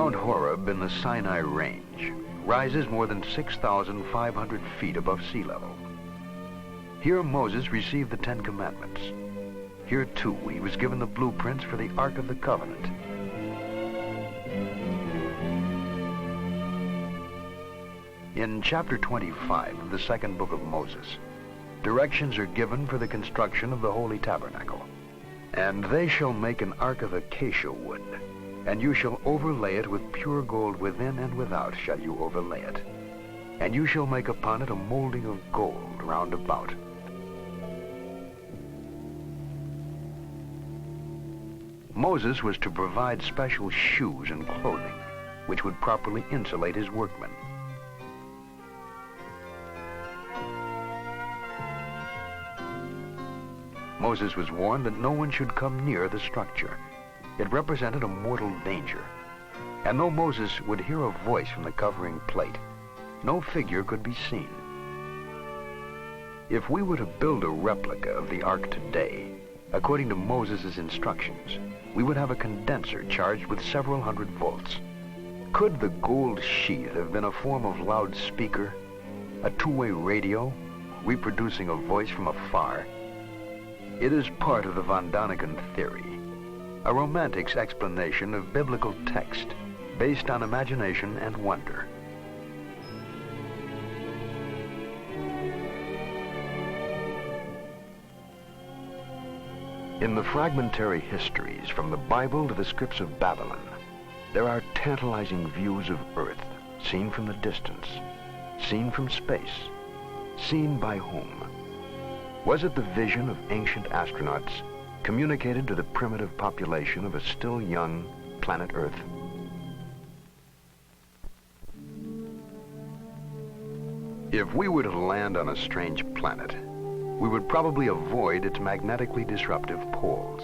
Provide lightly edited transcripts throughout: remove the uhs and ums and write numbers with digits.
Mount Horeb in the Sinai Range rises more than 6,500 feet above sea level. Here Moses received the Ten Commandments. Here, too, he was given the blueprints for the Ark of the Covenant. In chapter 25 of the second book of Moses, directions are given for the construction of the Holy Tabernacle. And they shall make an ark of acacia wood, and you shall overlay it with pure gold within and without shall you overlay it. And you shall make upon it a molding of gold round about. Moses was to provide special shoes and clothing, which would properly insulate his workmen. Moses was warned that no one should come near the structure. It represented a mortal danger. And though Moses would hear a voice from the covering plate, no figure could be seen. If we were to build a replica of the ark today, according to Moses' instructions, we would have a condenser charged with several hundred volts. Could the gold sheath have been a form of loudspeaker, a two-way radio, reproducing a voice from afar? It is part of the Von Daniken theory, a romantic's explanation of biblical text based on imagination and wonder. In the fragmentary histories from the Bible to the scripts of Babylon, there are tantalizing views of Earth, seen from the distance, seen from space, seen by whom? Was it the vision of ancient astronauts communicated to the primitive population of a still young planet Earth? If we were to land on a strange planet, we would probably avoid its magnetically disruptive poles.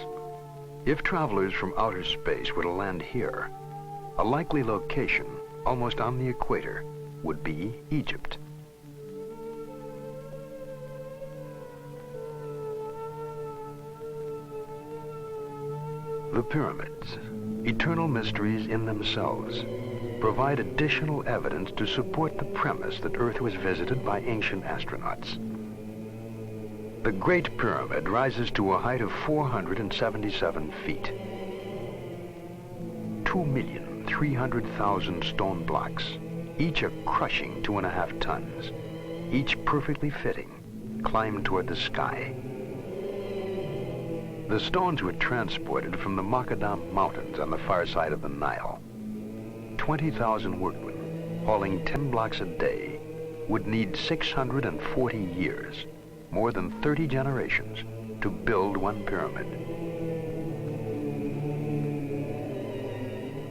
If travelers from outer space were to land here, a likely location, almost on the equator, would be Egypt. The pyramids, eternal mysteries in themselves, provide additional evidence to support the premise that Earth was visited by ancient astronauts. The Great Pyramid rises to a height of 477 feet. 2,300,000 stone blocks, each a crushing 2.5 tons, each perfectly fitting, climbed toward the sky. The stones were transported from the Makadam Mountains on the far side of the Nile. 20,000 workmen, hauling 10 blocks a day, would need 640 years, more than 30 generations, to build one pyramid.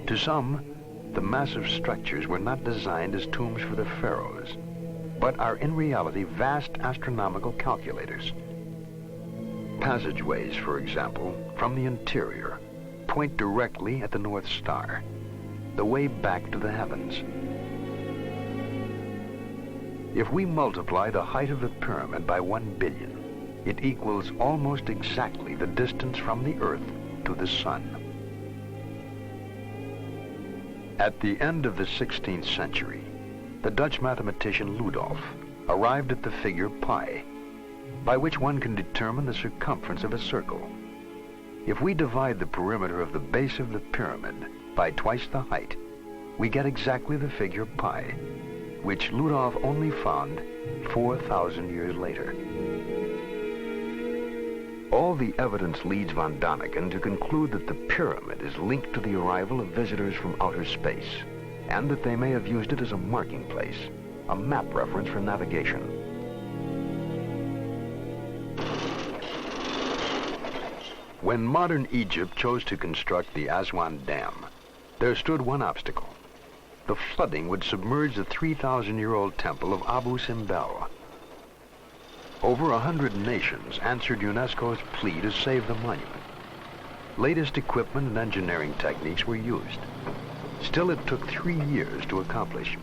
To some, the massive structures were not designed as tombs for the pharaohs, but are in reality vast astronomical calculators. Passageways, for example, from the interior, point directly at the North Star, the way back to the heavens. If we multiply the height of the pyramid by 1 billion, it equals almost exactly the distance from the Earth to the Sun. At the end of the 16th century, the Dutch mathematician Ludolf arrived at the figure pi, by which one can determine the circumference of a circle. If we divide the perimeter of the base of the pyramid by twice the height, we get exactly the figure pi, which Ludolf only found 4,000 years later. All the evidence leads Von Daniken to conclude that the pyramid is linked to the arrival of visitors from outer space, and that they may have used it as a marking place, a map reference for navigation. When modern Egypt chose to construct the Aswan Dam, there stood one obstacle. The flooding would submerge the 3,000-year-old temple of Abu Simbel. Over 100 nations answered UNESCO's plea to save the monument. Latest equipment and engineering techniques were used. Still, it took 3 years to accomplish.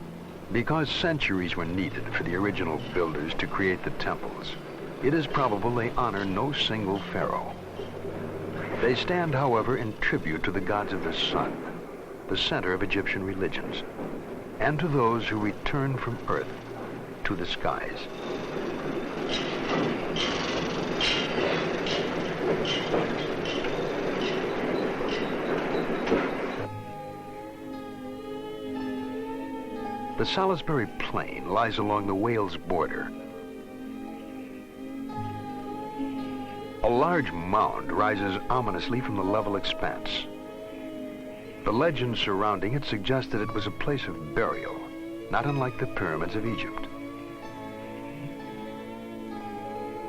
Because centuries were needed for the original builders to create the temples, it is probable they honor no single pharaoh. They stand, however, in tribute to the gods of the sun, the center of Egyptian religions, and to those who return from Earth to the skies. The Salisbury Plain lies along the Wales border. A large mound rises ominously from the level expanse. The legends surrounding it suggest that it was a place of burial, not unlike the pyramids of Egypt.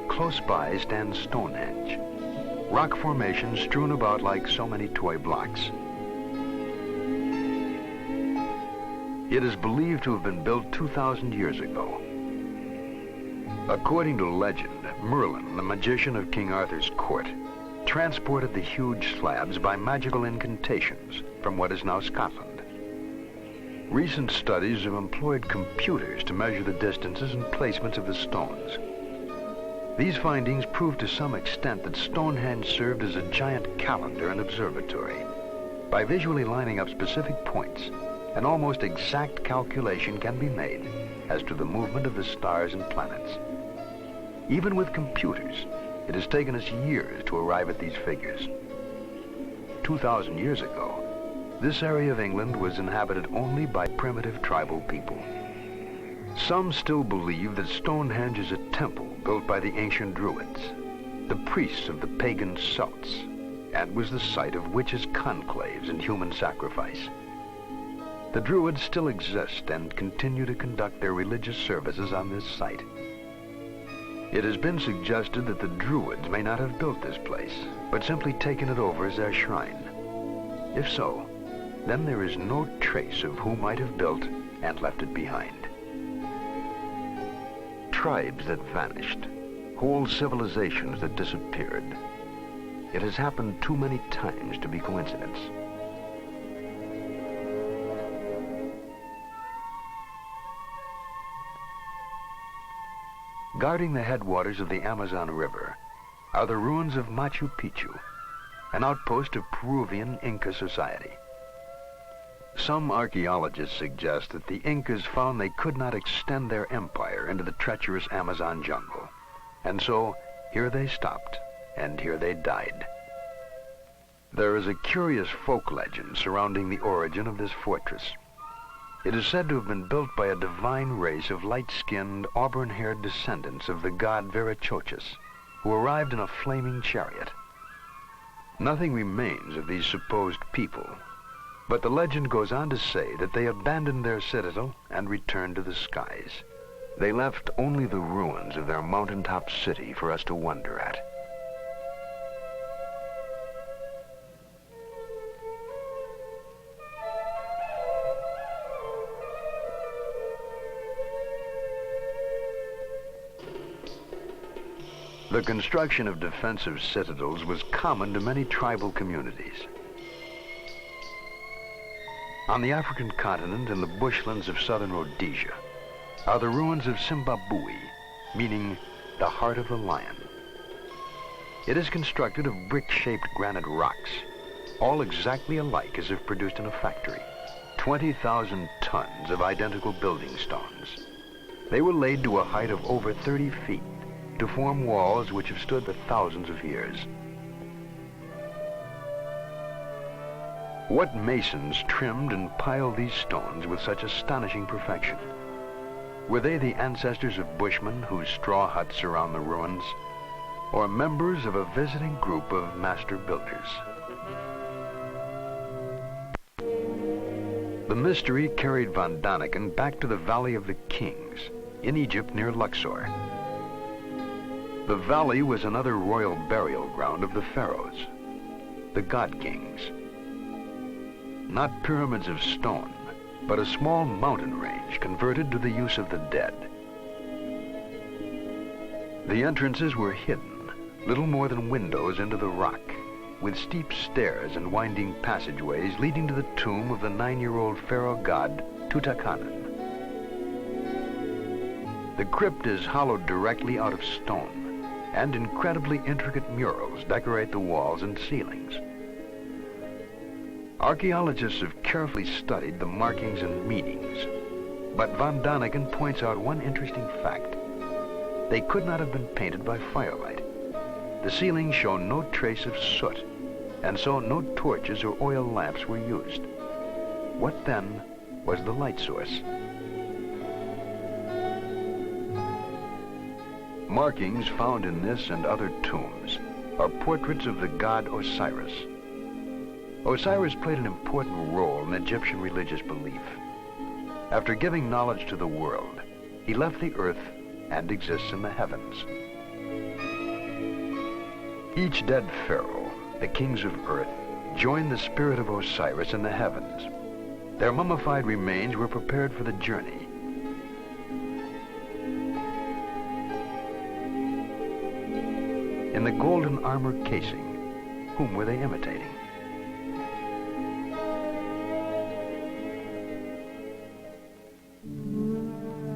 Close by stands Stonehenge, rock formations strewn about like so many toy blocks. It is believed to have been built 2,000 years ago. According to legend, Merlin, the magician of King Arthur's court, transported the huge slabs by magical incantations from what is now Scotland. Recent studies have employed computers to measure the distances and placements of the stones. These findings prove to some extent that Stonehenge served as a giant calendar and observatory. By visually lining up specific points, an almost exact calculation can be made as to the movement of the stars and planets. Even with computers, it has taken us years to arrive at these figures. 2,000 years ago, this area of England was inhabited only by primitive tribal people. Some still believe that Stonehenge is a temple built by the ancient Druids, the priests of the pagan Celts, and was the site of witches' conclaves and human sacrifice. The Druids still exist and continue to conduct their religious services on this site. It has been suggested that the Druids may not have built this place, but simply taken it over as their shrine. If so, then there is no trace of who might have built and left it behind. Tribes that vanished, whole civilizations that disappeared. It has happened too many times to be coincidence. Guarding the headwaters of the Amazon River are the ruins of Machu Picchu, an outpost of Peruvian Inca society. Some archaeologists suggest that the Incas found they could not extend their empire into the treacherous Amazon jungle, and so here they stopped, and here they died. There is a curious folk legend surrounding the origin of this fortress. It is said to have been built by a divine race of light-skinned, auburn-haired descendants of the god Viracochus, who arrived in a flaming chariot. Nothing remains of these supposed people, but the legend goes on to say that they abandoned their citadel and returned to the skies. They left only the ruins of their mountaintop city for us to wonder at. The construction of defensive citadels was common to many tribal communities. On the African continent and the bushlands of southern Rhodesia are the ruins of Simbabwe, meaning the heart of the lion. It is constructed of brick-shaped granite rocks, all exactly alike as if produced in a factory. 20,000 tons of identical building stones. They were laid to a height of over 30 feet to form walls which have stood for thousands of years. What masons trimmed and piled these stones with such astonishing perfection? Were they the ancestors of bushmen whose straw huts surround the ruins, or members of a visiting group of master builders? The mystery carried Von Daniken back to the Valley of the Kings in Egypt near Luxor. The valley was another royal burial ground of the pharaohs, the god kings. Not pyramids of stone, but a small mountain range converted to the use of the dead. The entrances were hidden, little more than windows into the rock, with steep stairs and winding passageways leading to the tomb of the 9-year-old pharaoh god Tutankhamun. The crypt is hollowed directly out of stone, and incredibly intricate murals decorate the walls and ceilings. Archaeologists have carefully studied the markings and meanings, but von Daniken points out one interesting fact. They could not have been painted by firelight. The ceilings show no trace of soot, and so no torches or oil lamps were used. What then was the light source? Markings found in this and other tombs are portraits of the god Osiris. Osiris played an important role in Egyptian religious belief. After giving knowledge to the world, he left the earth and exists in the heavens. Each dead pharaoh, the kings of earth, joined the spirit of Osiris in the heavens. Their mummified remains were prepared for the journey. In the golden armor casing, whom were they imitating?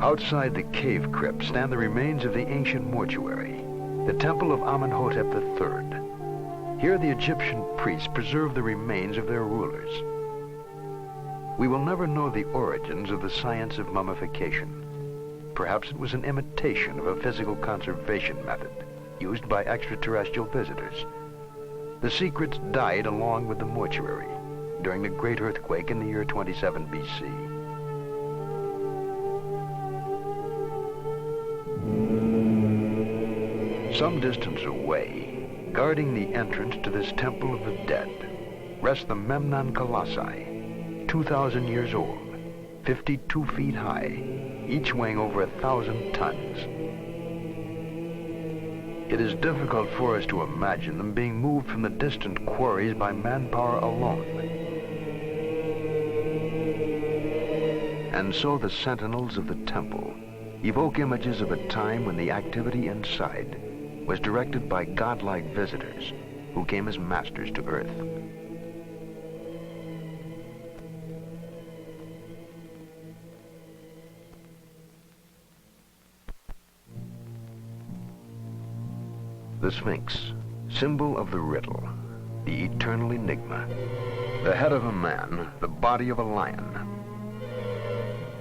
Outside the cave crypt stand the remains of the ancient mortuary, the temple of Amenhotep III. Here the Egyptian priests preserve the remains of their rulers. We will never know the origins of the science of mummification. Perhaps it was an imitation of a physical conservation method used by extraterrestrial visitors. The secrets died along with the mortuary during the great earthquake in the year 27 BC. Some distance away, guarding the entrance to this temple of the dead, rests the Memnon Colossi, 2,000 years old, 52 feet high, each weighing over 1,000 tons. It is difficult for us to imagine them being moved from the distant quarries by manpower alone. And so the sentinels of the temple evoke images of a time when the activity inside was directed by godlike visitors who came as masters to earth. The Sphinx, symbol of the riddle, the eternal enigma. The head of a man, the body of a lion.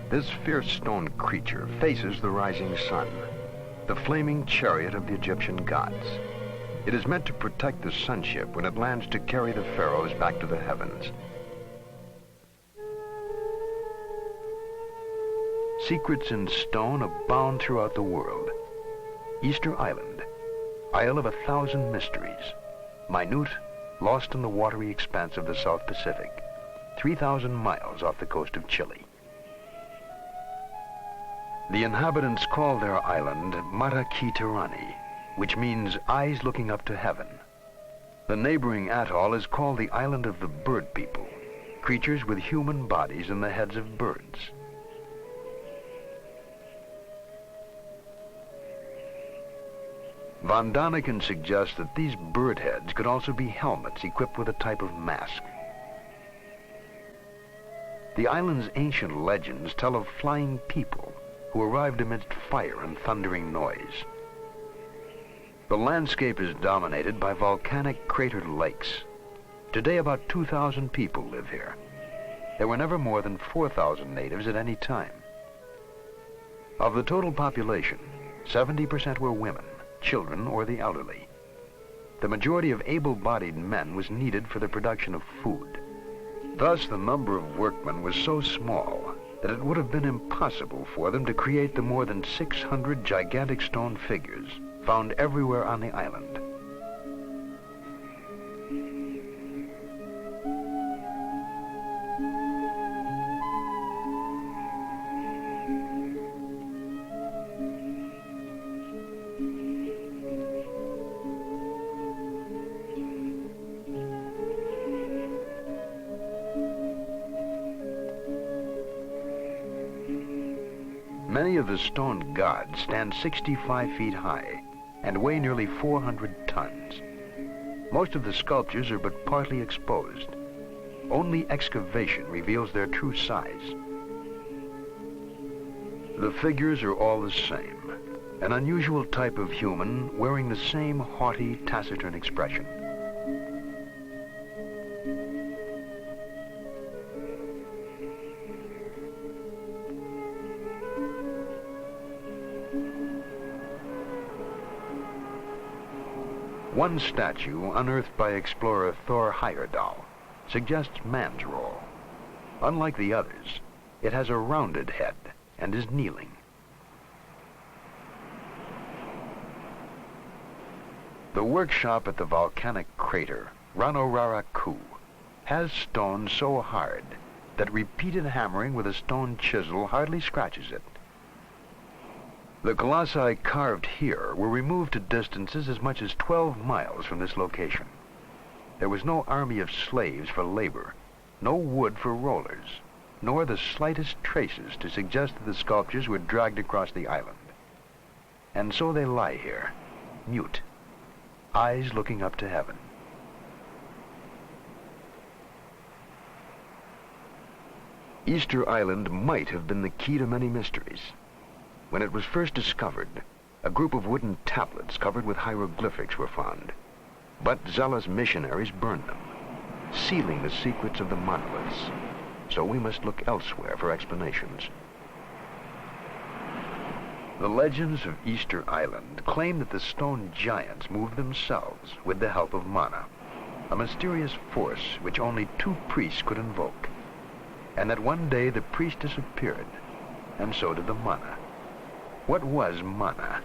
This fierce stone creature faces the rising sun, the flaming chariot of the Egyptian gods. It is meant to protect the sunship when it lands to carry the pharaohs back to the heavens. Secrets in stone abound throughout the world. Easter Island, Isle of 1,000 mysteries, minute, lost in the watery expanse of the South Pacific, 3,000 miles off the coast of Chile. The inhabitants call their island Maraki Tirani, which means eyes looking up to heaven. The neighboring atoll is called the Island of the Bird People, creatures with human bodies and the heads of birds. Von Daniken suggests that these bird heads could also be helmets equipped with a type of mask. The island's ancient legends tell of flying people who arrived amidst fire and thundering noise. The landscape is dominated by volcanic cratered lakes. Today about 2,000 people live here. There were never more than 4,000 natives at any time. Of the total population, 70% were women, children, or the elderly. The majority of able-bodied men was needed for the production of food. Thus, the number of workmen was so small that it would have been impossible for them to create the more than 600 gigantic stone figures found everywhere on the island. Many of the stone gods stand 65 feet high and weigh nearly 400 tons. Most of the sculptures are but partly exposed. Only excavation reveals their true size. The figures are all the same, an unusual type of human wearing the same haughty, taciturn expression. One statue, unearthed by explorer Thor Heyerdahl, suggests man's role. Unlike the others, it has a rounded head and is kneeling. The workshop at the volcanic crater, Ranoraraku, has stone so hard that repeated hammering with a stone chisel hardly scratches it. The colossi carved here were removed to distances as much as 12 miles from this location. There was no army of slaves for labor, no wood for rollers, nor the slightest traces to suggest that the sculptures were dragged across the island. And so they lie here, mute, eyes looking up to heaven. Easter Island might have been the key to many mysteries. When it was first discovered, a group of wooden tablets covered with hieroglyphics were found. But zealous missionaries burned them, sealing the secrets of the monoliths. So we must look elsewhere for explanations. The legends of Easter Island claim that the stone giants moved themselves with the help of mana, a mysterious force which only 2 priests could invoke, and that one day the priest disappeared, and so did the mana. What was mana?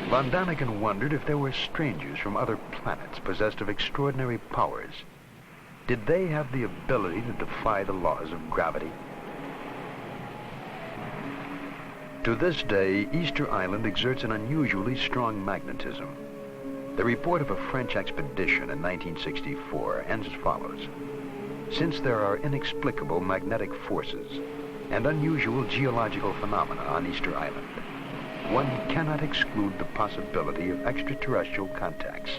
Von Daniken wondered if there were strangers from other planets possessed of extraordinary powers. Did they have the ability to defy the laws of gravity? To this day, Easter Island exerts an unusually strong magnetism. The report of a French expedition in 1964 ends as follows. Since there are inexplicable magnetic forces and unusual geological phenomena on Easter Island, one cannot exclude the possibility of extraterrestrial contacts.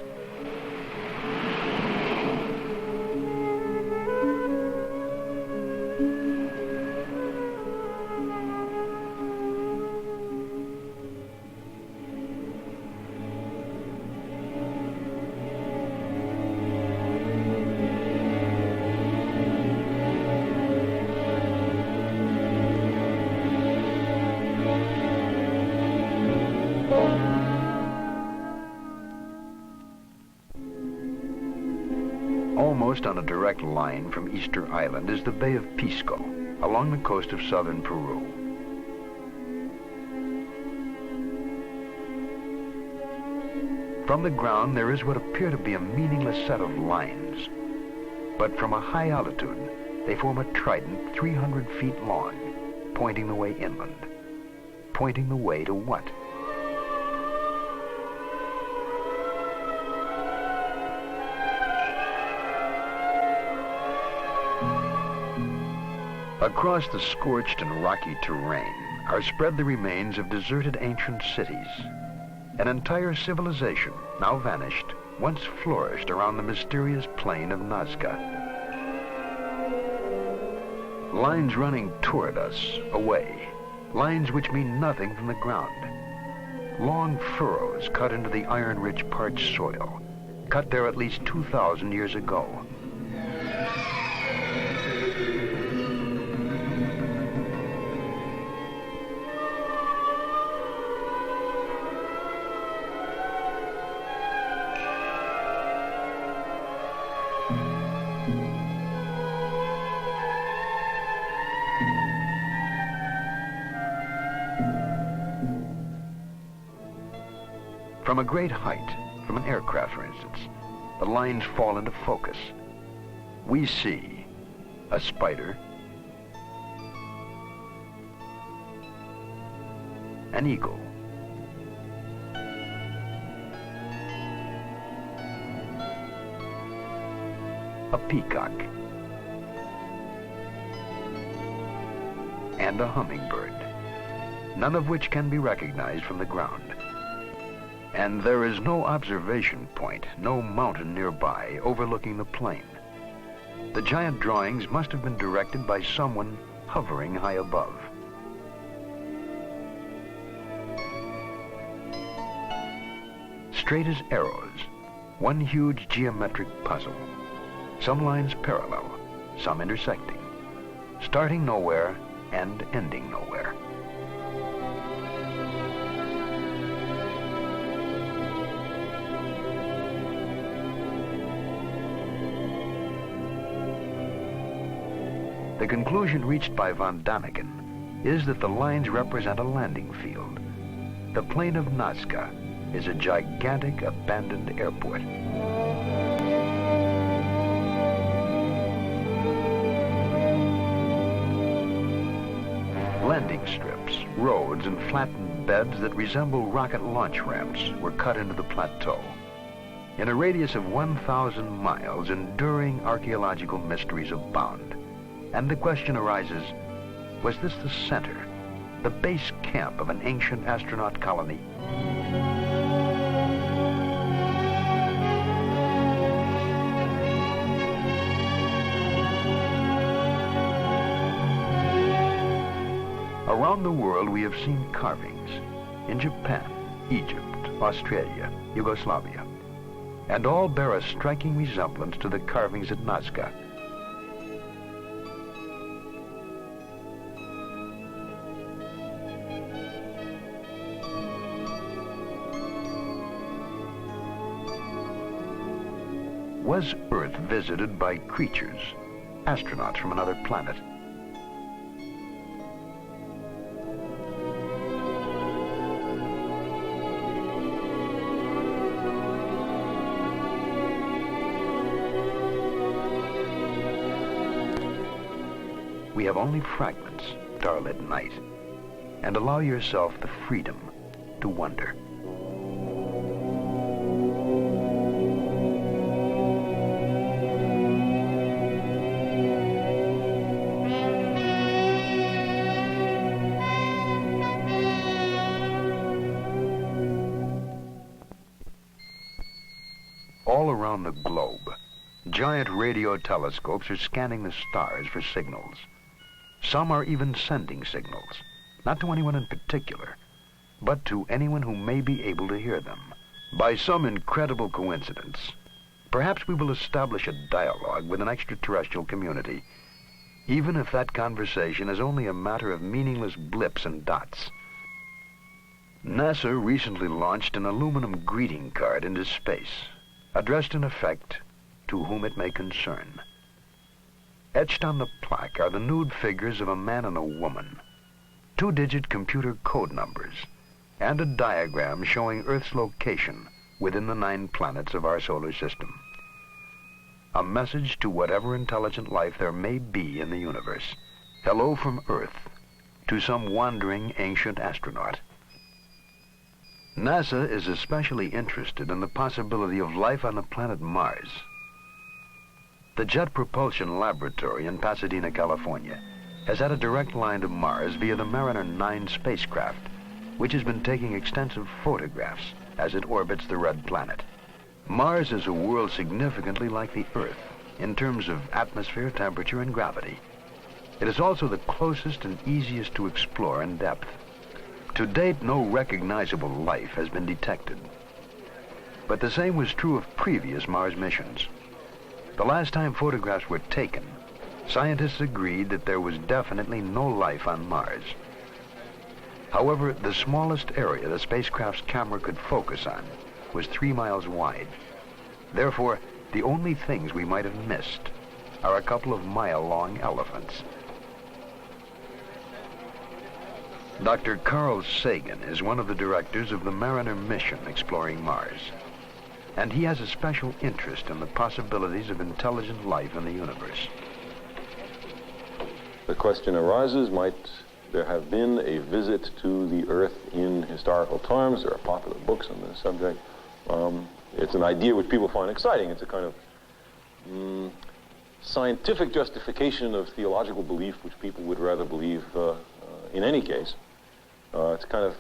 Almost on a direct line from Easter Island is the Bay of Pisco, along the coast of southern Peru. From the ground, there is what appear to be a meaningless set of lines. But from a high altitude, they form a trident 300 feet long, pointing the way inland. Pointing the way to what? Across the scorched and rocky terrain are spread the remains of deserted ancient cities. An entire civilization, now vanished, once flourished around the mysterious plain of Nazca. Lines running toward us, away. Lines which mean nothing from the ground. Long furrows cut into the iron-rich parched soil, cut there at least 2,000 years ago. From a great height, from an aircraft for instance, the lines fall into focus. We see a spider, an eagle, a peacock, and a hummingbird, none of which can be recognized from the ground. And there is no observation point, no mountain nearby overlooking the plain. The giant drawings must have been directed by someone hovering high above. Straight as arrows, one huge geometric puzzle. Some lines parallel, some intersecting, starting nowhere and ending nowhere. The conclusion reached by von Daniken is that the lines represent a landing field. The plain of Nazca is a gigantic abandoned airport. Landing strips, roads, and flattened beds that resemble rocket launch ramps were cut into the plateau. In a radius of 1,000 miles, enduring archaeological mysteries abound. And the question arises, was this the center, the base camp of an ancient astronaut colony? Around the world, we have seen carvings in Japan, Egypt, Australia, Yugoslavia, and all bear a striking resemblance to the carvings at Nazca. Was Earth visited by creatures, astronauts from another planet? We have only fragments, starlit night, and allow yourself the freedom to wonder. All around the globe, giant radio telescopes are scanning the stars for signals. Some are even sending signals, not to anyone in particular, but to anyone who may be able to hear them. By some incredible coincidence, perhaps we will establish a dialogue with an extraterrestrial community, even if that conversation is only a matter of meaningless blips and dots. NASA recently launched an aluminum greeting card into space, addressed in effect to whom it may concern. Etched on the plaque are the nude figures of a man and a woman, 2-digit computer code numbers, and a diagram showing Earth's location within the 9 planets of our solar system. A message to whatever intelligent life there may be in the universe. Hello from Earth to some wandering ancient astronaut. NASA is especially interested in the possibility of life on the planet Mars. The Jet Propulsion Laboratory in Pasadena, California, has had a direct line to Mars via the Mariner 9 spacecraft, which has been taking extensive photographs as it orbits the red planet. Mars is a world significantly like the Earth in terms of atmosphere, temperature, and gravity. It is also the closest and easiest to explore in depth. To date, no recognizable life has been detected. But the same was true of previous Mars missions. The last time photographs were taken, scientists agreed that there was definitely no life on Mars. However, the smallest area the spacecraft's camera could focus on was 3 miles wide. Therefore, the only things we might have missed are a couple of mile-long elephants. Dr. Carl Sagan is one of the directors of the Mariner mission exploring Mars, and he has a special interest in the possibilities of intelligent life in the universe. The question arises, might there have been a visit to the Earth in historical times? There are popular books on this subject. It's an idea which people find exciting. It's a kind of scientific justification of theological belief which people would rather believe in any case. It's kind of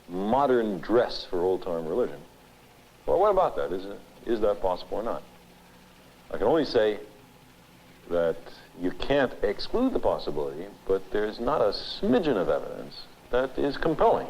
modern dress for old-time religion. Well, what about that? Is that possible or not? I can only say that you can't exclude the possibility, but there's not a smidgen of evidence that is compelling.